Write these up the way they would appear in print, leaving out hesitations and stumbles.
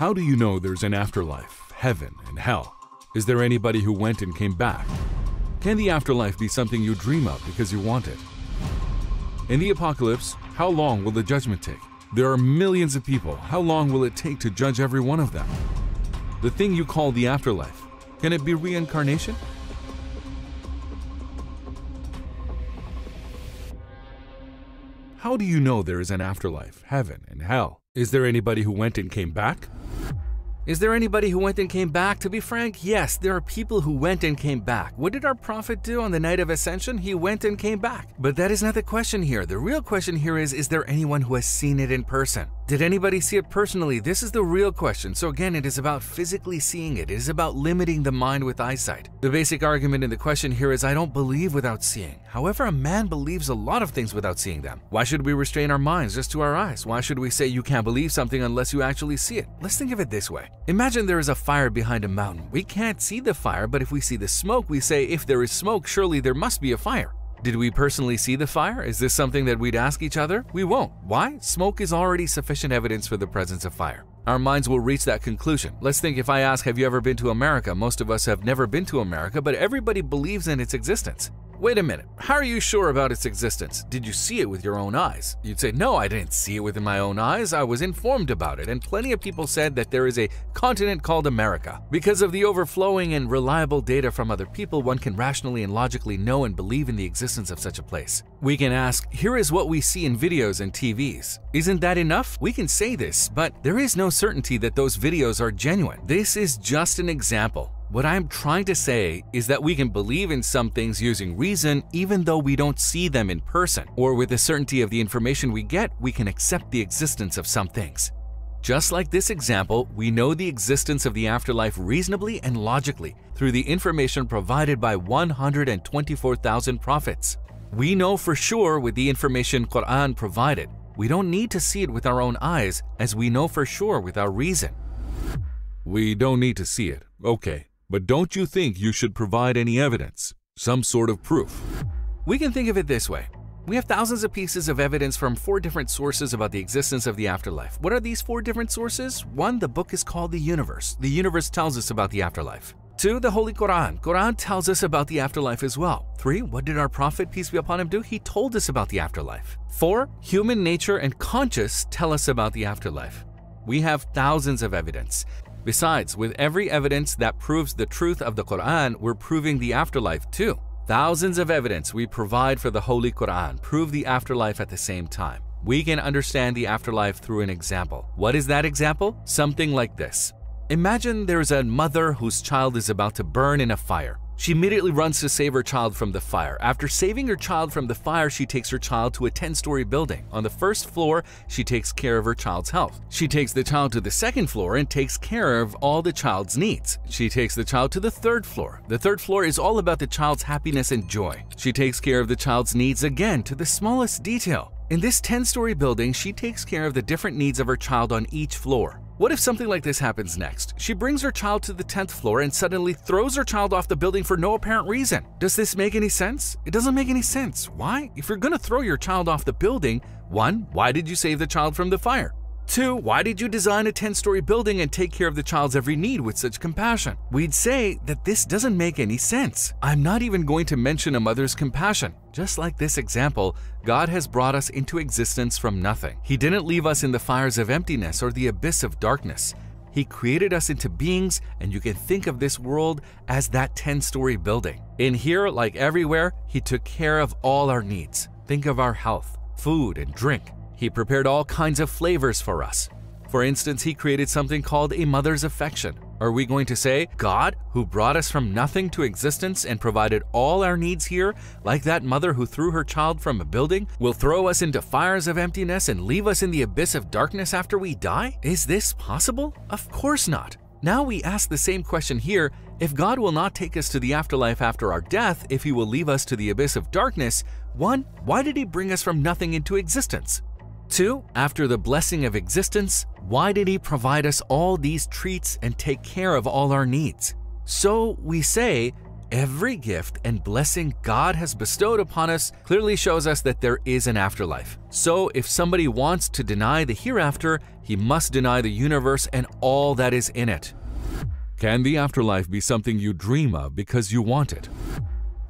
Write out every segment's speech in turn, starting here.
How do you know there's an afterlife, heaven and hell? Is there anybody who went and came back? Can the afterlife be something you dream of because you want it? In the apocalypse, how long will the judgment take? There are millions of people. How long will it take to judge every one of them? The thing you call the afterlife, can it be reincarnation? How do you know there is an afterlife, heaven and hell? Is there anybody who went and came back? Is there anybody who went and came back? To be frank, yes, there are people who went and came back. What did our prophet do on the night of ascension? He went and came back. But that is not the question here. The real question here is there anyone who has seen it in person? Did anybody see it personally? This is the real question. So again, it is about physically seeing it. It is about limiting the mind with eyesight. The basic argument in the question here is I don't believe without seeing. However, a man believes a lot of things without seeing them. Why should we restrain our minds just to our eyes? Why should we say you can't believe something unless you actually see it? Let's think of it this way. Imagine there is a fire behind a mountain. We can't see the fire, but if we see the smoke, we say if there is smoke, surely there must be a fire. Did we personally see the fire? Is this something that we'd ask each other? We won't. Why? Smoke is already sufficient evidence for the presence of fire. Our minds will reach that conclusion. Let's think if I ask, have you ever been to America? Most of us have never been to America, but everybody believes in its existence. Wait a minute, how are you sure about its existence? Did you see it with your own eyes? You'd say, no, I didn't see it with my own eyes. I was informed about it, and plenty of people said that there is a continent called America. Because of the overflowing and reliable data from other people, one can rationally and logically know and believe in the existence of such a place. We can ask, here is what we see in videos and TVs. Isn't that enough? We can say this, but there is no certainty that those videos are genuine. This is just an example. What I'm trying to say is that we can believe in some things using reason even though we don't see them in person, or with the certainty of the information we get, we can accept the existence of some things. Just like this example, we know the existence of the afterlife reasonably and logically through the information provided by 124,000 prophets. We know for sure with the information Quran provided. We don't need to see it with our own eyes, as we know for sure with our reason. We don't need to see it. Okay. But don't you think you should provide any evidence, some sort of proof? We can think of it this way. We have thousands of pieces of evidence from 4 different sources about the existence of the afterlife. What are these 4 different sources? 1, the book is called The Universe. The Universe tells us about the afterlife. 2, the Holy Quran. Quran tells us about the afterlife as well. 3, what did our Prophet, peace be upon him, do? He told us about the afterlife. 4, human nature and conscience tell us about the afterlife. We have thousands of evidence. Besides, with every evidence that proves the truth of the Quran, we're proving the afterlife too. Thousands of evidence we provide for the Holy Quran prove the afterlife at the same time. We can understand the afterlife through an example. What is that example? Something like this. Imagine there's a mother whose child is about to burn in a fire. She immediately runs to save her child from the fire. After saving her child from the fire, she takes her child to a 10-story building. On the first floor, she takes care of her child's health. She takes the child to the second floor and takes care of all the child's needs. She takes the child to the third floor. The third floor is all about the child's happiness and joy. She takes care of the child's needs again to the smallest detail. In this 10-story building, she takes care of the different needs of her child on each floor. What if something like this happens next? She brings her child to the 10th floor and suddenly throws her child off the building for no apparent reason. Does this make any sense? It doesn't make any sense. Why? If you're gonna throw your child off the building, 1, why did you save the child from the fire? 2, why did you design a 10-story building and take care of the child's every need with such compassion? We'd say that this doesn't make any sense. I'm not even going to mention a mother's compassion. Just like this example, God has brought us into existence from nothing. He didn't leave us in the fires of emptiness or the abyss of darkness. He created us into beings, and you can think of this world as that 10-story building. In here, like everywhere, He took care of all our needs. Think of our health, food, and drink. He prepared all kinds of flavors for us. For instance, He created something called a mother's affection. Are we going to say, God, who brought us from nothing to existence and provided all our needs here, like that mother who threw her child from a building, will throw us into fires of emptiness and leave us in the abyss of darkness after we die? Is this possible? Of course not. Now we ask the same question here. If God will not take us to the afterlife after our death, if He will leave us to the abyss of darkness, 1, why did He bring us from nothing into existence? 2, after the blessing of existence, why did He provide us all these treats and take care of all our needs? So we say, Every gift and blessing God has bestowed upon us clearly shows us that there is an afterlife. So if somebody wants to deny the hereafter, he must deny the universe and all that is in it. Can the afterlife be something you dream of because you want it?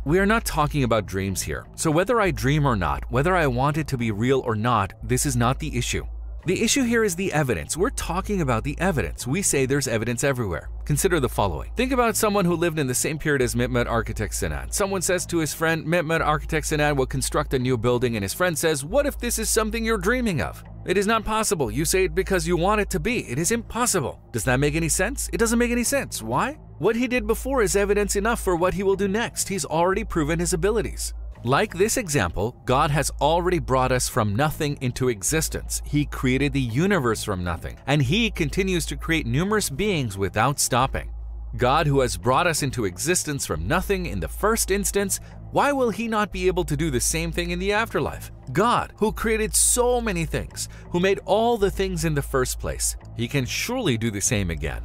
We are not talking about dreams here. So whether I dream or not, whether I want it to be real or not, this is not the issue. The issue here is the evidence. We're talking about the evidence. We say there's evidence everywhere. Consider the following. Think about someone who lived in the same period as Mehmet Architect Sinan. Someone says to his friend, Mehmet Architect Sinan will construct a new building, and his friend says, what if this is something you're dreaming of? It is not possible. You say it because you want it to be. It is impossible. Does that make any sense? It doesn't make any sense. Why? What he did before is evidence enough for what he will do next. He's already proven his abilities. Like this example, God has already brought us from nothing into existence. He created the universe from nothing, and He continues to create numerous beings without stopping. God, who has brought us into existence from nothing in the first instance, why will He not be able to do the same thing in the afterlife? God, who created so many things, who made all the things in the first place, He can surely do the same again.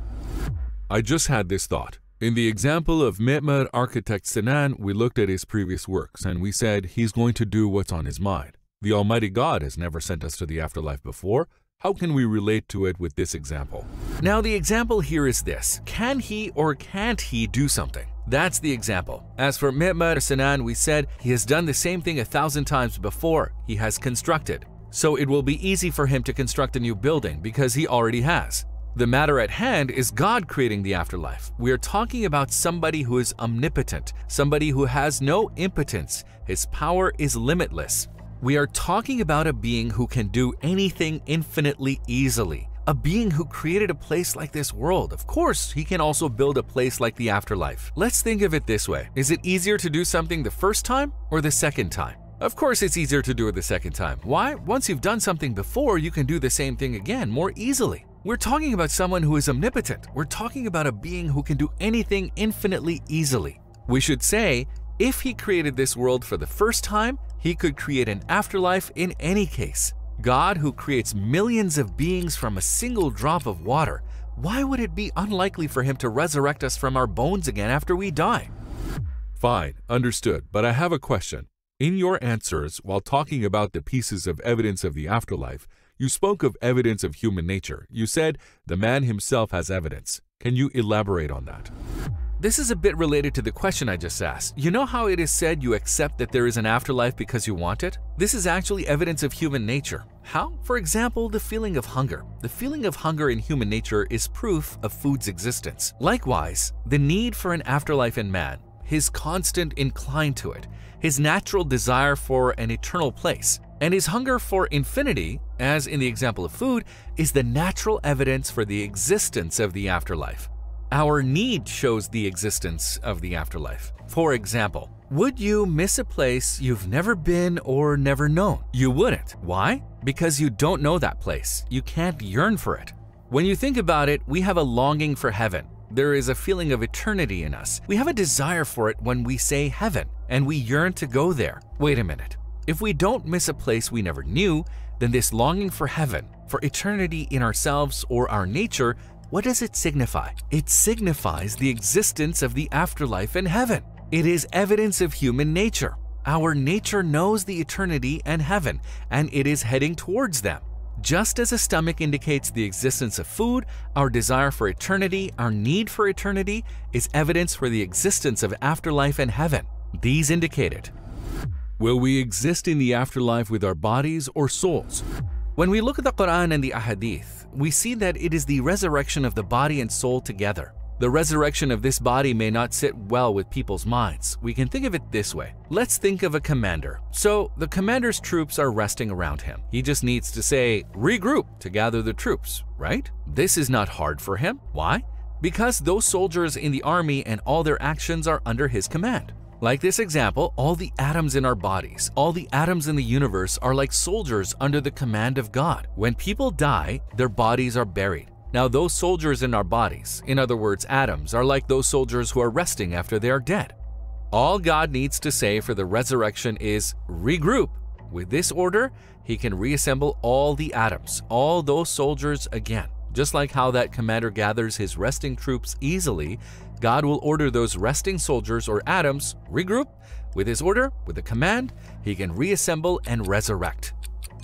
I just had this thought. In the example of Mehmet Architect Sinan, we looked at his previous works and we said he's going to do what's on his mind. The Almighty God has never sent us to the afterlife before. How can we relate to it with this example? Now the example here is this. Can he or can't he do something? That's the example. As for Mehmet Sinan, we said he has done the same thing 1,000 times before. He has constructed. So it will be easy for him to construct a new building because he already has. The matter at hand is God creating the afterlife. We are talking about somebody who is omnipotent, somebody who has no impotence. His power is limitless. We are talking about a being who can do anything infinitely easily. A being who created a place like this world. Of course, He can also build a place like the afterlife. Let's think of it this way. Is it easier to do something the first time or the second time? Of course, it's easier to do it the second time. Why? Once you've done something before, you can do the same thing again more easily. We're talking about someone who is omnipotent. We're talking about a being who can do anything infinitely easily. We should say, if He created this world for the first time, He could create an afterlife in any case. God, who creates millions of beings from a single drop of water, why would it be unlikely for Him to resurrect us from our bones again after we die? Fine, understood, but I have a question. In your answers, while talking about the pieces of evidence of the afterlife, you spoke of evidence of human nature. You said the man himself has evidence. Can you elaborate on that? This is a bit related to the question I just asked. You know how it is said you accept that there is an afterlife because you want it? This is actually evidence of human nature. How? For example, the feeling of hunger. The feeling of hunger in human nature is proof of food's existence. Likewise, the need for an afterlife in man, his constant incline to it, his natural desire for an eternal place, and his hunger for infinity, as in the example of food, is the natural evidence for the existence of the afterlife. Our need shows the existence of the afterlife. For example, would you miss a place you've never been or never known? You wouldn't. Why? Because you don't know that place. You can't yearn for it. When you think about it, we have a longing for heaven. There is a feeling of eternity in us. We have a desire for it when we say heaven, and we yearn to go there. Wait a minute. If we don't miss a place we never knew, then this longing for heaven, for eternity in ourselves or our nature, what does it signify? It signifies the existence of the afterlife in heaven. It is evidence of human nature. Our nature knows the eternity and heaven, and it is heading towards them. Just as a stomach indicates the existence of food, our desire for eternity, our need for eternity, is evidence for the existence of afterlife and heaven. These indicate it. Will we exist in the afterlife with our bodies or souls? When we look at the Quran and the Ahadith, we see that it is the resurrection of the body and soul together. The resurrection of this body may not sit well with people's minds. We can think of it this way. Let's think of a commander. So the commander's troops are resting around him. He just needs to say, regroup to gather the troops, right? This is not hard for him. Why? Because those soldiers in the army and all their actions are under his command. Like this example, all the atoms in our bodies, all the atoms in the universe are like soldiers under the command of God. When people die, their bodies are buried. Now those soldiers in our bodies, in other words atoms, are like those soldiers who are resting after they are dead. All God needs to say for the resurrection is regroup. With this order, He can reassemble all the atoms, all those soldiers again. Just like how that commander gathers his resting troops easily, God will order those resting soldiers or atoms regroup. With his order, with the command, he can reassemble and resurrect.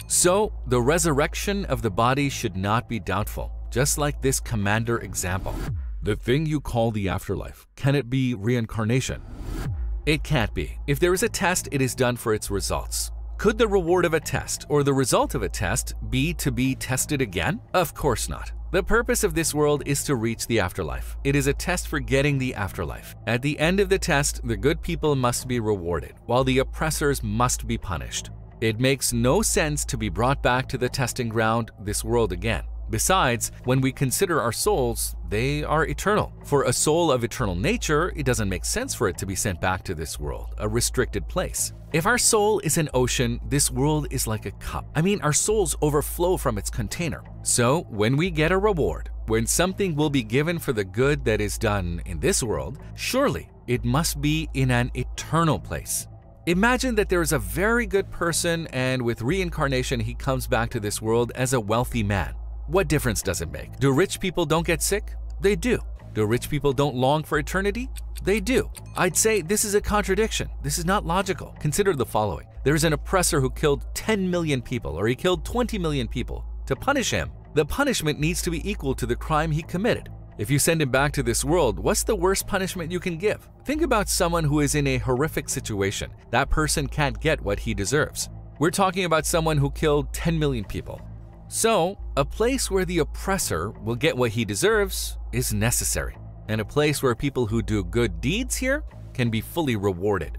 So, the resurrection of the body should not be doubtful, just like this commander example. The thing you call the afterlife, can it be reincarnation? It can't be. If there is a test, it is done for its results. Could the reward of a test or the result of a test be to be tested again? Of course not. The purpose of this world is to reach the afterlife. It is a test for getting the afterlife. At the end of the test, the good people must be rewarded, while the oppressors must be punished. It makes no sense to be brought back to the testing ground, this world again. Besides, when we consider our souls, they are eternal. For a soul of eternal nature, it doesn't make sense for it to be sent back to this world, a restricted place. If our soul is an ocean, this world is like a cup. Our souls overflow from its container. So, when we get a reward, when something will be given for the good that is done in this world, surely it must be in an eternal place. Imagine that there is a very good person and with reincarnation he comes back to this world as a wealthy man. What difference does it make? Do rich people don't get sick? They do. Do rich people don't long for eternity? They do. I'd say this is a contradiction. This is not logical. Consider the following. There's an oppressor who killed 10 million people or he killed 20 million people. To punish him, the punishment needs to be equal to the crime he committed. If you send him back to this world, what's the worst punishment you can give? Think about someone who is in a horrific situation. That person can't get what he deserves. We're talking about someone who killed 10 million people. So, a place where the oppressor will get what he deserves is necessary, and a place where people who do good deeds here can be fully rewarded.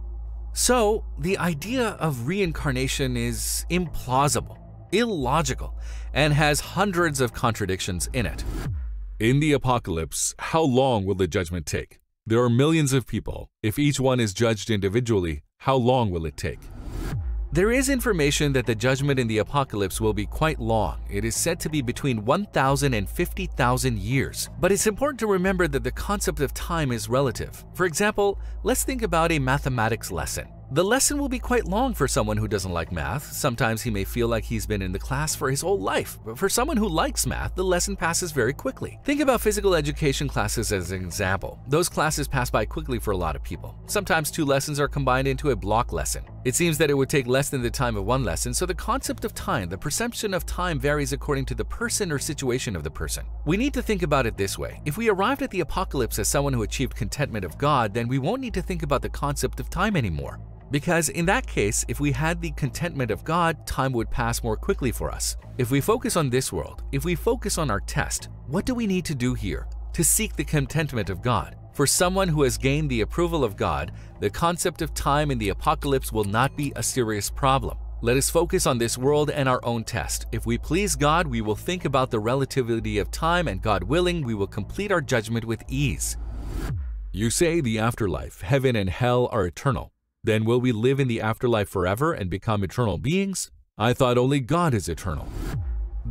So, the idea of reincarnation is implausible, illogical, and has hundreds of contradictions in it. In the apocalypse, how long will the judgment take? There are millions of people. If each one is judged individually, how long will it take? There is information that the judgment in the apocalypse will be quite long. It is said to be between 1,000 and 50,000 years. But it's important to remember that the concept of time is relative. For example, let's think about a mathematics lesson. The lesson will be quite long for someone who doesn't like math. Sometimes he may feel like he's been in the class for his whole life. But for someone who likes math, the lesson passes very quickly. Think about physical education classes as an example. Those classes pass by quickly for a lot of people. Sometimes 2 lessons are combined into a block lesson. It seems that it would take less than the time of 1 lesson, so the concept of time, the perception of time varies according to the person or situation of the person. We need to think about it this way. If we arrived at the apocalypse as someone who achieved contentment of God, then we won't need to think about the concept of time anymore. Because in that case, if we had the contentment of God, time would pass more quickly for us. If we focus on this world, if we focus on our test, what do we need to do here? To seek the contentment of God. For someone who has gained the approval of God, the concept of time in the apocalypse will not be a serious problem. Let us focus on this world and our own test. If we please God, we will think about the relativity of time, and God willing, we will complete our judgment with ease. You say the afterlife, heaven and hell are eternal. Then will we live in the afterlife forever and become eternal beings? I thought only God is eternal.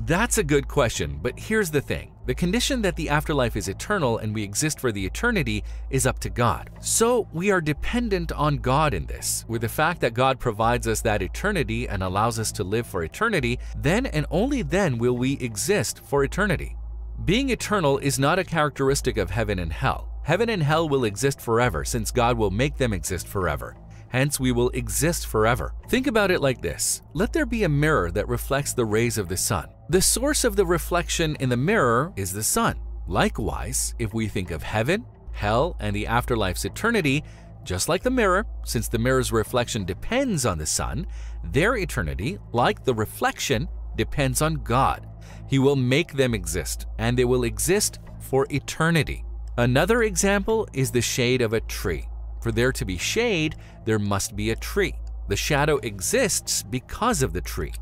That's a good question, but here's the thing. The condition that the afterlife is eternal and we exist for the eternity is up to God. So we are dependent on God in this. With the fact that God provides us that eternity and allows us to live for eternity, then and only then will we exist for eternity. Being eternal is not a characteristic of heaven and hell. Heaven and hell will exist forever since God will make them exist forever. Hence, we will exist forever. Think about it like this. Let there be a mirror that reflects the rays of the sun. The source of the reflection in the mirror is the sun. Likewise, if we think of heaven, hell, and the afterlife's eternity, just like the mirror, since the mirror's reflection depends on the sun, their eternity, like the reflection, depends on God. He will make them exist, and they will exist for eternity. Another example is the shade of a tree. For there to be shade, there must be a tree. The shadow exists because of the tree.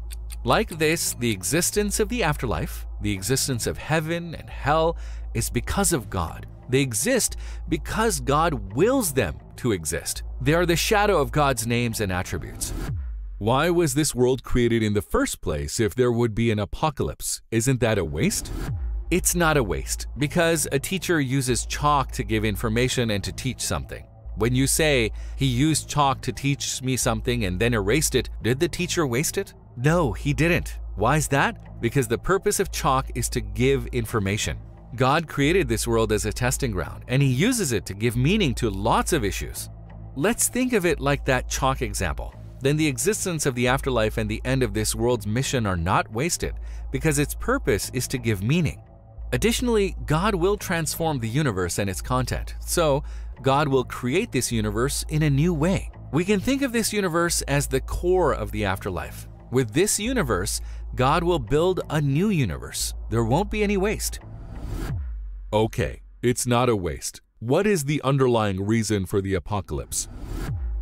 Like this, the existence of the afterlife, the existence of heaven and hell, is because of God. They exist because God wills them to exist. They are the shadow of God's names and attributes. Why was this world created in the first place if there would be an apocalypse? Isn't that a waste? It's not a waste, because a teacher uses chalk to give information and to teach something. When you say, he used chalk to teach me something and then erased it, did the teacher waste it? No, he didn't. Why is that? Because the purpose of chalk is to give information. God created this world as a testing ground, and He uses it to give meaning to lots of issues. Let's think of it like that chalk example. Then the existence of the afterlife and the end of this world's mission are not wasted, because its purpose is to give meaning. Additionally, God will transform the universe and its content, so God will create this universe in a new way. We can think of this universe as the core of the afterlife. With this universe, God will build a new universe. There won't be any waste. Okay, it's not a waste. What is the underlying reason for the apocalypse?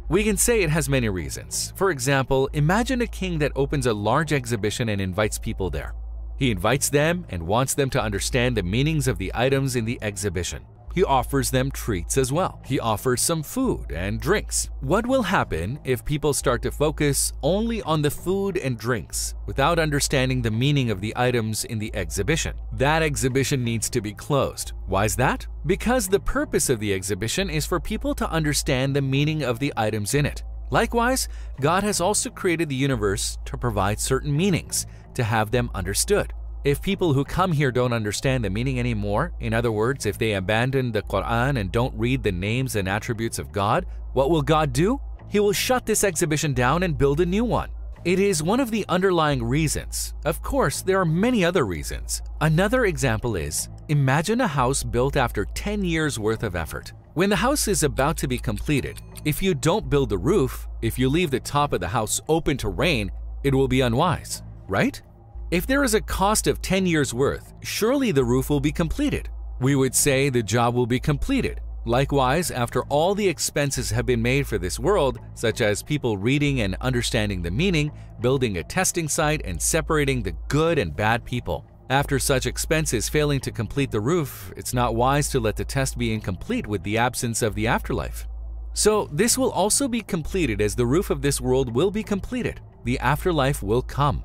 We can say it has many reasons. For example, imagine a king that opens a large exhibition and invites people there. He invites them and wants them to understand the meanings of the items in the exhibition. He offers them treats as well. He offers some food and drinks. What will happen if people start to focus only on the food and drinks without understanding the meaning of the items in the exhibition? That exhibition needs to be closed. Why is that? Because the purpose of the exhibition is for people to understand the meaning of the items in it. Likewise, God has also created the universe to provide certain meanings, to have them understood. If people who come here don't understand the meaning anymore, in other words, if they abandon the Quran and don't read the names and attributes of God, what will God do? He will shut this exhibition down and build a new one. It is one of the underlying reasons. Of course, there are many other reasons. Another example is, imagine a house built after 10 years worth of effort. When the house is about to be completed, if you don't build the roof, if you leave the top of the house open to rain, it will be unwise, right? If there is a cost of 10 years' worth, surely the roof will be completed. We would say the job will be completed. Likewise, after all the expenses have been made for this world, such as people reading and understanding the meaning, building a testing site, and separating the good and bad people. After such expenses failing to complete the roof, it's not wise to let the test be incomplete with the absence of the afterlife. So this will also be completed as the roof of this world will be completed. The afterlife will come.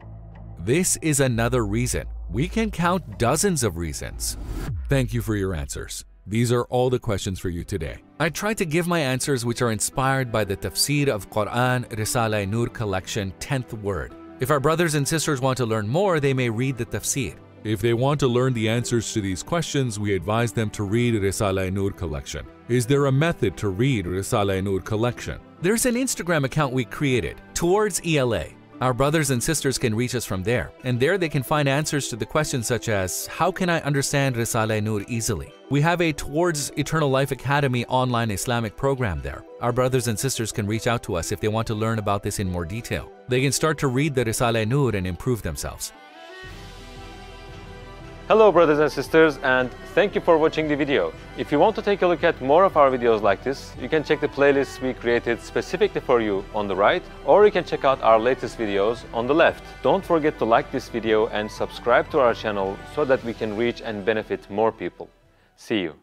This is another reason. We can count dozens of reasons. Thank you for your answers. These are all the questions for you today. I try to give my answers which are inspired by the Tafsir of Quran Risale-e-Nur collection 10th word. If our brothers and sisters want to learn more, they may read the Tafsir. If they want to learn the answers to these questions, we advise them to read Risale-e-Nur collection. Is there a method to read Risale-e-Nur collection? There's an Instagram account we created, Towards ELA. Our brothers and sisters can reach us from there, and there they can find answers to the questions such as, how can I understand Risale-e-Nur easily? We have a Towards Eternal Life Academy online Islamic program there. Our brothers and sisters can reach out to us if they want to learn about this in more detail. They can start to read the Risale-e-Nur and improve themselves. Hello brothers and sisters, and thank you for watching the video. If you want to take a look at more of our videos like this, you can check the playlists we created specifically for you on the right, or you can check out our latest videos on the left. Don't forget to like this video and subscribe to our channel so that we can reach and benefit more people. See you.